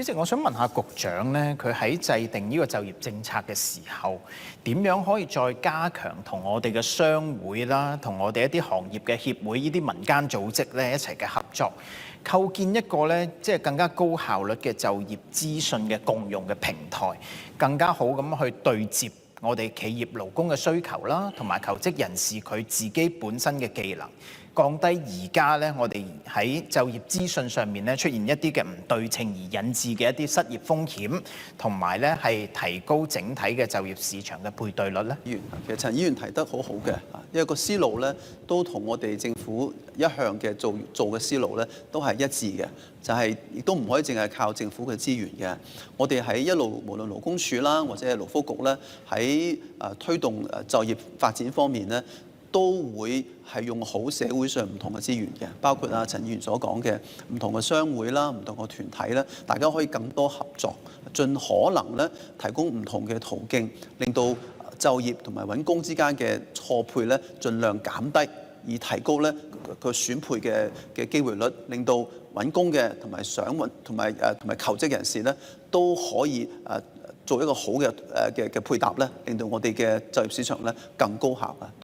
主席，我想問下局長咧，佢喺制定呢個就業政策嘅時候，點樣可以再加強同我哋嘅商會啦，同我哋一啲行業嘅協會、呢啲民間組織咧一齊嘅合作，構建一個咧即係更加高效率嘅就業資訊嘅共用嘅平台，更加好咁去對接我哋企業勞工嘅需求啦，同埋求職人士佢自己本身嘅技能。降低而家咧，我哋喺就業資訊上面咧出現一啲嘅唔對稱而引致嘅一啲失業風險，同埋咧係提高整體嘅就業市場嘅配對率咧。議員其實陳議員提得好好嘅，因為個思路咧都同我哋政府一向嘅做嘅思路咧都係一致嘅，就係亦都唔可以淨係靠政府嘅資源嘅。我哋喺一路無論勞工處啦，或者係勞福局咧，喺推動就業發展方面咧，都會係用好社會上唔同嘅資源嘅，包括陳議員所講嘅唔同嘅商會啦、唔同嘅團體啦，大家可以更多合作，盡可能咧提供唔同嘅途徑，令到就業同埋揾工之間嘅錯配咧，盡量減低，以提高咧個選配嘅機會率，令到揾工嘅同埋想揾同埋求職人士咧都可以做一個好嘅配搭咧，令到我哋嘅就業市場咧更高效啊！